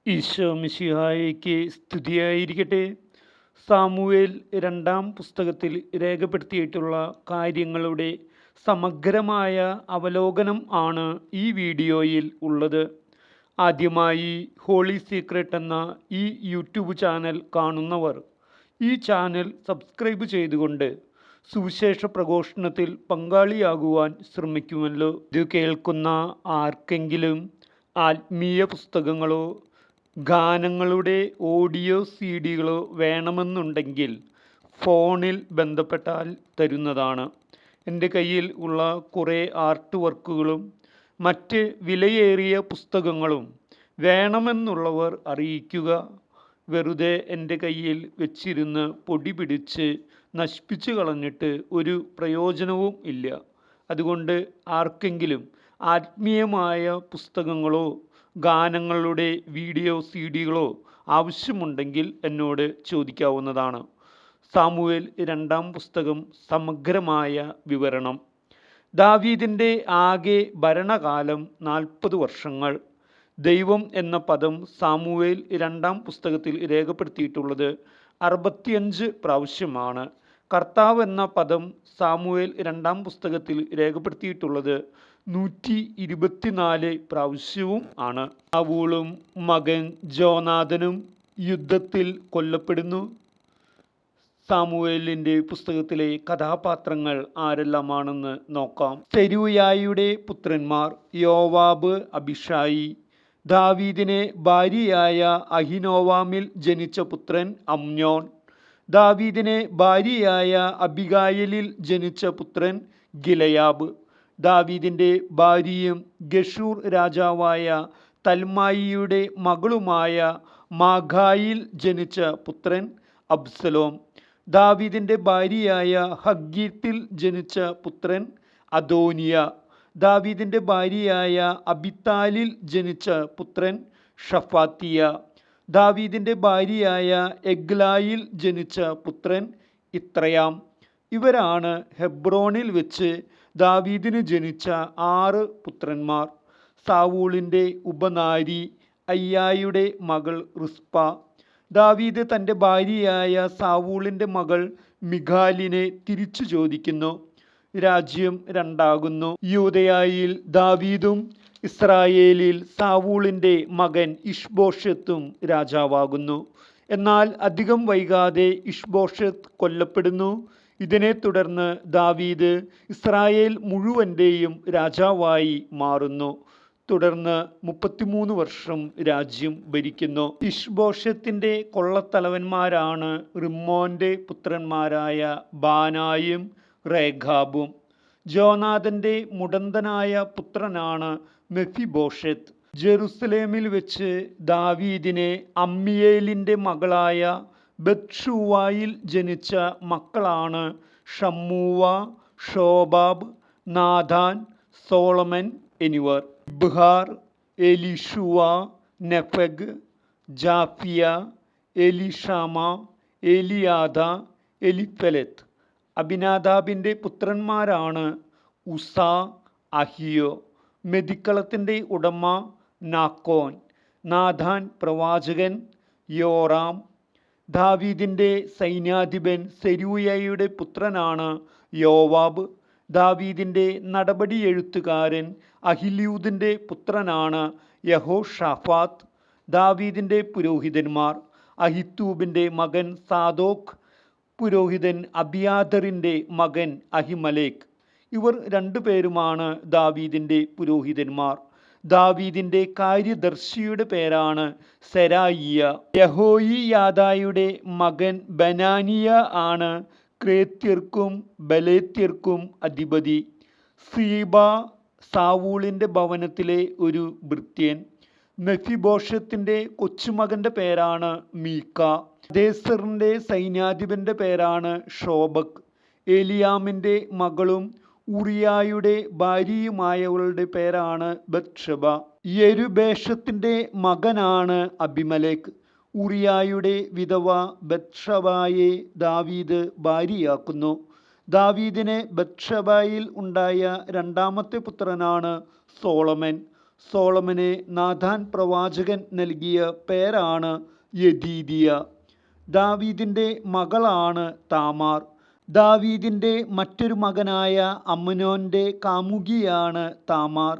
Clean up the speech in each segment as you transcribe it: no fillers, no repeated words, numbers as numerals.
ഈശോ മിശിഹായ്ക്ക് സ്തുതിയായിരിക്കട്ടെ. സാമുവേൽ രണ്ടാം പുസ്തകത്തിൽ രേഖപ്പെടുത്തിയിട്ടുള്ള കാര്യങ്ങളുടെ സമഗ്രമായ അവലോകനം ആണ് ഈ വീഡിയോയിൽ ഉള്ളത്. ആദ്യമായി ഹോളി സീക്രട്ട് എന്ന ഈ യൂട്യൂബ് ചാനൽ കാണുന്നവർ ഈ ചാനൽ സബ്സ്ക്രൈബ് ചെയ്തുകൊണ്ട് സുവിശേഷ പ്രഘോഷണത്തിൽ പങ്കാളിയാകുവാൻ ശ്രമിക്കുമല്ലോ. ഇത് കേൾക്കുന്ന ആർക്കെങ്കിലും ആത്മീയ പുസ്തകങ്ങളോ ഗാനങ്ങളുടെ ഓഡിയോ CD-കളോ വേണമെന്നുണ്ടെങ്കിൽ ഫോണിൽ ബന്ധപ്പെട്ടാൽ തരുന്നതാണ്. എൻ്റെ കയ്യിൽ ഉള്ള കുറേ ആർട്ട് വർക്കുകളും മറ്റ് വിലയേറിയ പുസ്തകങ്ങളും വേണമെന്നുള്ളവർ അറിയിക്കുക. വെറുതെ എൻ്റെ കയ്യിൽ വെച്ചിരുന്ന് പൊടി പിടിച്ച് നശിപ്പിച്ചു കളഞ്ഞിട്ട് ഒരു പ്രയോജനവും ഇല്ല. അതുകൊണ്ട് ആർക്കെങ്കിലും ആത്മീയമായ പുസ്തകങ്ങളോ ഗാനങ്ങളുടെ വീഡിയോ CD-കളോ ആവശ്യമുണ്ടെങ്കിൽ എന്നോട് ചോദിക്കാവുന്നതാണ്. സാമുവേൽ രണ്ടാം പുസ്തകം സമഗ്രമായ വിവരണം. ദാവീദിൻ്റെ ആകെ ഭരണകാലം 40 വർഷങ്ങൾ. ദൈവം എന്ന പദം സാമുവേൽ രണ്ടാം പുസ്തകത്തിൽ രേഖപ്പെടുത്തിയിട്ടുള്ളത് 65 പ്രാവശ്യമാണ്. കർത്താവ് എന്ന പദം സാമുവേൽ രണ്ടാം പുസ്തകത്തിൽ രേഖപ്പെടുത്തിയിട്ടുള്ളത് 124 പ്രാവശ്യവും ആണ്. സാവൂളും മകൻ ജോനാഥനും യുദ്ധത്തിൽ കൊല്ലപ്പെടുന്നു. സാമുവേലിൻ്റെ പുസ്തകത്തിലെ കഥാപാത്രങ്ങൾ ആരെല്ലാമാണെന്ന് നോക്കാം. സെരൂയായുടെ പുത്രന്മാർ യോവാബ്, അബിഷായി. ദാവീദിനെ ഭാര്യയായ അഹിനോവാമിൽ ജനിച്ച പുത്രൻ അമ്നോൻ. ദാവീദിനെ ഭാര്യയായ അബിഗായലിൽ ജനിച്ച പുത്രൻ ഗിലയാബ്. ദാവീദിൻ്റെ ഭാര്യയും ഗഷൂർ രാജാവായ തൽമായിയുടെ മകളുമായ മാഖായിൽ ജനിച്ച പുത്രൻ അബ്സലോം. ദാവീദിൻ്റെ ഭാര്യയായ ഹഗ്ഗീത്തിൽ ജനിച്ച പുത്രൻ അദോനിയ. ദാവീദിൻ്റെ ഭാര്യയായ അബിത്താലിൽ ജനിച്ച പുത്രൻ ഷഫാത്തിയ. ദാവീദിൻ്റെ ഭാര്യയായ എഗ്ലായിൽ ജനിച്ച പുത്രൻ ഇത്രയാം. ഇവരാണ് ഹെബ്രോണിൽ വെച്ച് ദാവീദിന് ജനിച്ച 6 പുത്രന്മാർ. സാവൂളിൻ്റെ ഉപനാരി അയ്യായുടെ മകൾ റിസ്പ. ദാവീദ് തൻ്റെ ഭാര്യയായ സാവൂളിൻ്റെ മകൾ മിഖാലിനെ തിരിച്ചു ചോദിക്കുന്നു. രാജ്യം രണ്ടാകുന്നു. യൂദയായിൽ ദാവീദും ഇസ്രായേലിൽ സാവൂളിൻ്റെ മകൻ ഇഷ്ബോഷെത്തും രാജാവാകുന്നു. എന്നാൽ അധികം വൈകാതെ ഇഷ്ബോഷെത്ത് കൊല്ലപ്പെടുന്നു. ഇതിനെ തുടർന്ന് ദാവീദ് ഇസ്രായേൽ മുഴുവൻ്റെയും രാജാവായി മാറുന്നു. തുടർന്ന് 33 വർഷം രാജ്യം ഭരിക്കുന്നു. ഇഷ്ബോഷെത്തിൻ്റെ കൊള്ളത്തലവന്മാരാണ് റിമ്മോൻ്റെ പുത്രന്മാരായ ബാനായും റേഖാബും. ജോനാഥൻ്റെ മുടന്തനായ പുത്രനാണ് മെഫിബോഷെത്ത്. ജെറുസലേമിൽ വെച്ച് ദാവീദിനെ അമ്മിയേലിൻ്റെ മകളായ ബത്ഷൂവായിൽ ജനിച്ച മക്കളാണ് ഷമ്മൂവ, ഷോബാബ്, നാഥാൻ, സോളമൻ എന്നിവർ. ഇബ്ഹാർ, എലിഷുവ, നെഫഗ്, ജാഫിയ, എലിഷാമ, എലിയാദ, എലിഫെലത്ത്. അബിനാദാബിൻ്റെ പുത്രന്മാരാണ് ഉസ, അഹിയോ. മെതിക്കളത്തിൻ്റെ ഉടമ നാക്കോൻ. നാഥാൻ പ്രവാചകൻ, യോറാം. ദാവീദിൻ്റെ സൈന്യാധിപൻ സെരൂയയുടെ പുത്രനാണ് യോവാബ്. ദാവീദിൻ്റെ നടപടി എഴുത്തുകാരൻ അഹിലൂദിൻ്റെ പുത്രനാണ് യഹോഷാഫാത്ത്. ദാവീദിൻ്റെ പുരോഹിതന്മാർ അഹിത്തൂബിൻ്റെ മകൻ സാദോക്ക്, പുരോഹിതൻ അബിയാദറിൻ്റെ മകൻ അഹിമലേക്ക്. ഇവർ 2 പേരുമാണ് ദാവീദിൻ്റെ പുരോഹിതന്മാർ. ദാവീദിൻ്റെ കാര്യദർശിയുടെ പേരാണ് സെരായിയ. യഹോയിയാദായുടെ മകൻ ബനാനിയ ആണ് ക്രേത്യർക്കും ബലേത്യർക്കും അധിപതി. സീബ സാവൂളിൻ്റെ ഭവനത്തിലെ ഒരു ഭൃത്യൻ. മെഫിബോഷത്തിൻ്റെ കൊച്ചുമകൻ്റെ പേരാണ് മീക്ക. ദേസറിൻ്റെ സൈന്യാധിപൻ്റെ പേരാണ് ഷോബക്. ഏലിയാമിൻ്റെ മകളും ഉറിയായുടെ ഭാര്യയുമായവളുടെ പേരാണ് ബത്ഷബ. യെരുബേഷത്തിൻ്റെ മകനാണ് അബിമലേക്ക്. ഉറിയായുടെ വിധവ ബത്ഷബായെ ദാവീദ് ഭാര്യയാക്കുന്നു. ദാവീദിന് ബത്ഷബയിൽ ഉണ്ടായ 2ാമത്തെ പുത്രനാണ് സോളമൻ. സോളമന് നാഥാൻ പ്രവാചകൻ നൽകിയ പേരാണ് യെദീദിയ. ദാവീദിൻ്റെ മകളാണ് താമാർ. ദാവീദിൻ്റെ മറ്റൊരു മകനായ അമ്നോൻ്റെ കാമുകിയാണ് താമാർ.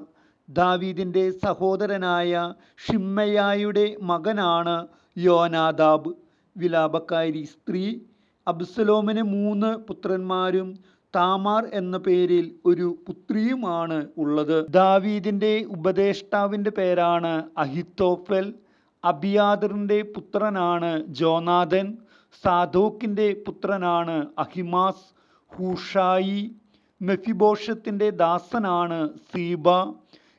ദാവീദിൻ്റെ സഹോദരനായ ഷിമ്മയായുടെ മകനാണ് യോനാദാബ്. വിലാപക്കാരി സ്ത്രീ. അബ്സലോമിന് 3 പുത്രന്മാരും താമാർ എന്ന പേരിൽ ഒരു പുത്രിയുമാണ് ഉള്ളത്. ദാവീദിൻ്റെ ഉപദേഷ്ടാവിൻ്റെ പേരാണ് അഹിത്തോഫൽ. അബിയാദറിൻ്റെ പുത്രനാണ് ജോനാഥൻ. സാദോക്കിൻ്റെ പുത്രനാണ് അഹിമാസ്. ഹൂഷായി. മെഫിബോഷത്തിൻ്റെ ദാസനാണ് സീബ.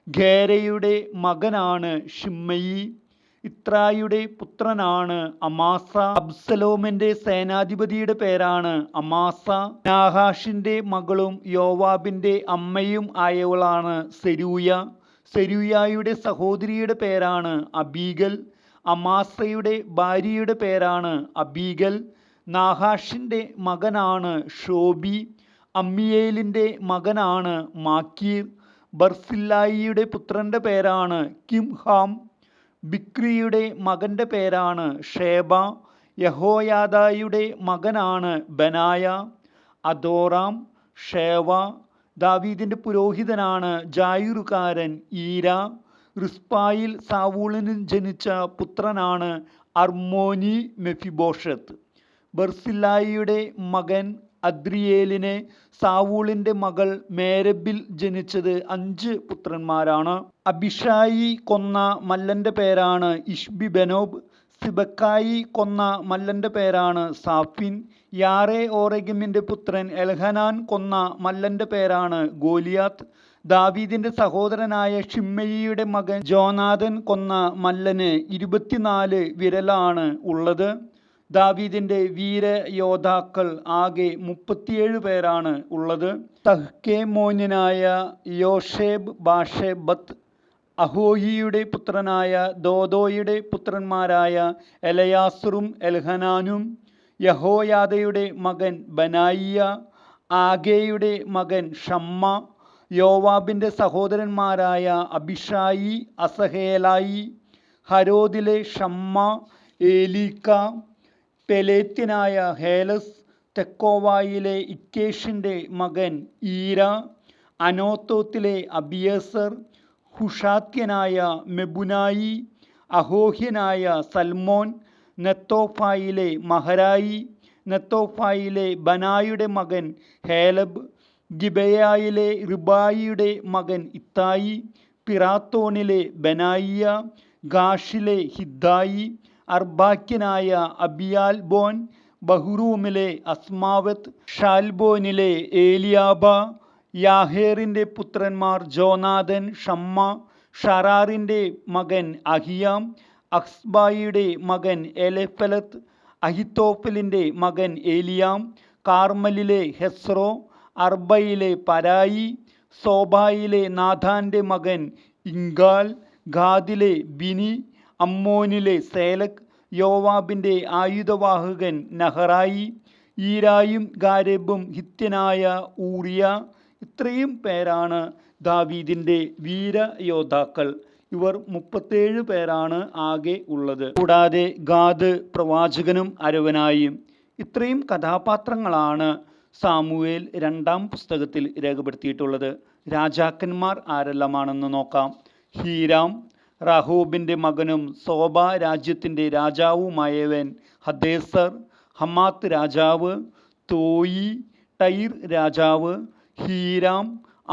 ഗേരയുടെ മകനാണ് ഷിമ്മയി. ഇത്രായുടെ പുത്രനാണ് അമാസ. അബ്സലോമിൻ്റെ സേനാധിപതിയുടെ പേരാണ് അമാസ. നാഹാഷിൻ്റെ മകളും യോവാബിൻ്റെ അമ്മയും ആയവളാണ് സെരൂയ. സെരൂയായുടെ സഹോദരിയുടെ പേരാണ് അബീഗൽ. അമാസയുടെ ഭാര്യയുടെ പേരാണ് അബീഗൽ. നാഹാഷിൻ്റെ മകനാണ് ഷോബി. അമ്മിയേലിൻ്റെ മകനാണ് മാക്കീർ. ബർസില്ലായിയുടെ പുത്രൻ്റെ പേരാണ് കിംഹാം. ബിക്രിയുടെ മകൻ്റെ പേരാണ് ഷേബ. യഹോയാദായുടെ മകനാണ് ബനായ. അദോറാം. ഷേവ. ദാവീദിൻ്റെ പുരോഹിതനാണ് ജായൂറുകാരൻ ഈര. റിസ്പായിൽ സാവൂളിന് ജനിച്ച പുത്രനാണ് അർമോനി മെഫിബോഷത്ത്. ബർസില്ലായിയുടെ മകൻ അദ്രിയേലിന് സാവൂളിൻ്റെ മകൾ മേരബിൽ ജനിച്ചത് 5 പുത്രന്മാരാണ്. അബിഷായി കൊന്ന മല്ലൻ്റെ പേരാണ് ഇഷ്ബി ബെനോബ്. സിബക്കായി കൊന്ന മല്ലൻ്റെ പേരാണ് സാഫിൻ. യാറെ ഓറഗിമിൻ്റെ പുത്രൻ എൽഹനാൻ കൊന്ന മല്ലൻ്റെ പേരാണ് ഗോലിയാത്ത്. ദാവീദിൻ്റെ സഹോദരനായ ഷിമ്മയിയുടെ മകൻ ജോനാഥൻ കൊന്ന മല്ലന് 24 വിരലാണ് ഉള്ളത്. ദാവീദിൻ്റെ വീരയോദ്ധാക്കൾ ആകെ 37 പേരാണ് ഉള്ളത്. തഹ്കേമോന്യനായ യോഷേബ് ബാഷെബത്ത്. അഹോഹിയുടെ പുത്രനായ ദോദോയുടെ പുത്രന്മാരായ എലയാസറും എൽഹനാനും. യഹോയാദയുടെ മകൻ ബനായിയ. ആഗേയുടെ മകൻ ഷമ്മ. യോവാബിൻ്റെ സഹോദരന്മാരായ അബിഷായി, അസഹേലായി. ഹരോദിലെ ഷമ്മ, ഏലീക്ക. പെലേത്യനായ ഹേലസ്. തെക്കോവായിലെ ഇക്കേഷിൻ്റെ മകൻ ഈര. അനോത്തോത്തിലെ അബിയേസർ. ഹുഷാത്യനായ മെബുനായി. അഹോഹ്യനായ സൽമോൻ. നെത്തോഫായിലെ മഹരായി. നെത്തോഫായിലെ ബനായുടെ മകൻ ഹേലബ്. ഗിബയായിലെ റിബായിയുടെ മകൻ ഇത്തായി. പിറാത്തോണിലെ ബനായിയ. ഗാഷിലെ ഹിദ്ദായി. അർബാക്യനായ അബിയാൽബോൻ. ബഹ്റൂമിലെ അസ്മാവത്ത്. ഷാൽബോനിലെ ഏലിയാബ. യാഹേറിൻ്റെ പുത്രന്മാർ ജോനാഥൻ, ഷമ്മ. ഷറാറിൻ്റെ മകൻ അഹിയാം. അക്സ്ബായിയുടെ മകൻ എലെഫലത്ത്. അഹിത്തോഫലിൻ്റെ മകൻ ഏലിയാം. കാർമലിലെ ഹെസ്രോ. അർബയിലെ പരായി. സോബായിലെ നാഥാൻ്റെ മകൻ ഇങ്കാൽ. ഗാദിലെ ബിനി. അമ്മോനിലെ സേലക്. യോവാബിൻ്റെ ആയുധവാഹകൻ നഹറായി. ഈരായും ഗാരബും ഹിത്യനായ ഊറിയ. ഇത്രയും പേരാണ് ദാവീദിൻ്റെ വീരയോദ്ധാക്കൾ. ഇവർ 37 പേരാണ് ആകെ ഉള്ളത്. കൂടാതെ ഗാദ് പ്രവാചകനും അരവനായും. ഇത്രയും കഥാപാത്രങ്ങളാണ് സാമുവേൽ 2-ാം പുസ്തകത്തിൽ രേഖപ്പെടുത്തിയിട്ടുള്ളത്. രാജാക്കന്മാർ ആരെല്ലാമാണെന്ന് നോക്കാം. ഹീരാം. റഹോബിൻ്റെ മകനും സോബ രാജ്യത്തിൻ്റെ രാജാവുമായവൻ ഹദേസർ. ഹമാത്ത് രാജാവ്. തോയി. ടൈർ രാജാവ്. ഹീരാം.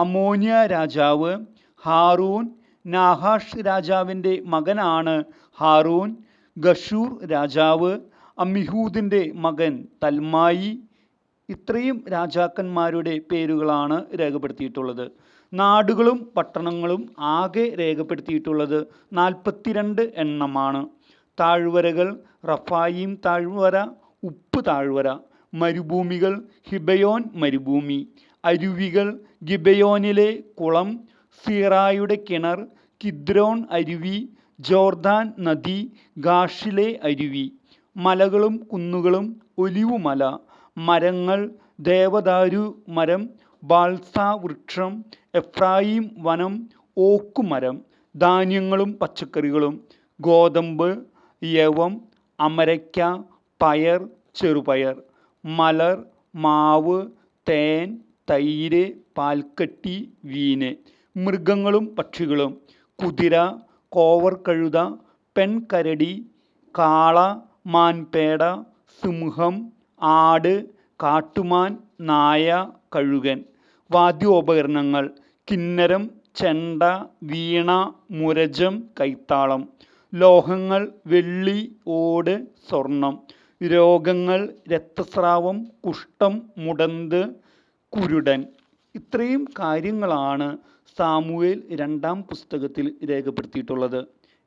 അമോന്യ രാജാവ്. ഹാറൂൻ. നാഹാഷ് രാജാവിൻ്റെ മകനാണ് ഹാറൂൻ. ഗഷൂർ രാജാവ്. അമ്മിഹൂദിൻ്റെ മകൻ തൽമായി. ഇത്രയും രാജാക്കന്മാരുടെ പേരുകളാണ് രേഖപ്പെടുത്തിയിട്ടുള്ളത്. നാടുകളും പട്ടണങ്ങളും ആകെ രേഖപ്പെടുത്തിയിട്ടുള്ളത് 42 എണ്ണമാണ്. താഴ്വരകൾ: റഫായിം താഴ്വര, ഉപ്പ് താഴ്വര. മരുഭൂമികൾ: ഹിബയോൻ മരുഭൂമി. അരുവികൾ: ഗിബയോനിലെ കുളം, സീറായുടെ കിണർ, കിദ്രോൺ അരുവി, ജോർദാൻ നദി, ഗാഷിലെ അരുവി. മലകളും കുന്നുകളും: ഒലിവുമല. മരങ്ങൾ: ദേവദാരു മരം, ബാൽസ വൃക്ഷം, എഫ്രായിം വനം, ഓക്കുമരം. ധാന്യങ്ങളും പച്ചക്കറികളും, ഗോതമ്പ്, യവം, അമരയ്ക്ക, പയർ, ചെറുപയർ, മലർ, മാവ്, തേൻ, തൈര്, പാൽക്കട്ടി, വീന്. മൃഗങ്ങളും പക്ഷികളും, കുതിര, കോവർ കഴുത, പെൺകരടി, കാള, മാൻപേട, സിംഹം, ആട്, കാട്ടുമാൻ, നായ, കഴുകൻ. വാദ്യോപകരണങ്ങൾ: കിന്നരം, ചെണ്ട, വീണ, മുരജം, കൈത്താളം. ലോഹങ്ങൾ: വെള്ളി, ഓട്, സ്വർണം. രോഗങ്ങൾ: രക്തസ്രാവം, കുഷ്ഠം, മുടന്ത്, കുരുടൻ. ഇത്രയും കാര്യങ്ങളാണ് സാമുവേൽ 2-ാം പുസ്തകത്തിൽ രേഖപ്പെടുത്തിയിട്ടുള്ളത്.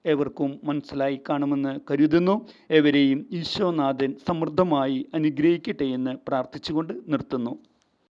ഏവർക്കും മനസ്സിലായി കാണുമെന്ന് കരുതുന്നു. ഏവരെയും ഈശോനാഥൻ സമൃദ്ധമായി അനുഗ്രഹിക്കട്ടെ എന്ന് പ്രാർത്ഥിച്ചുകൊണ്ട് നിർത്തുന്നു.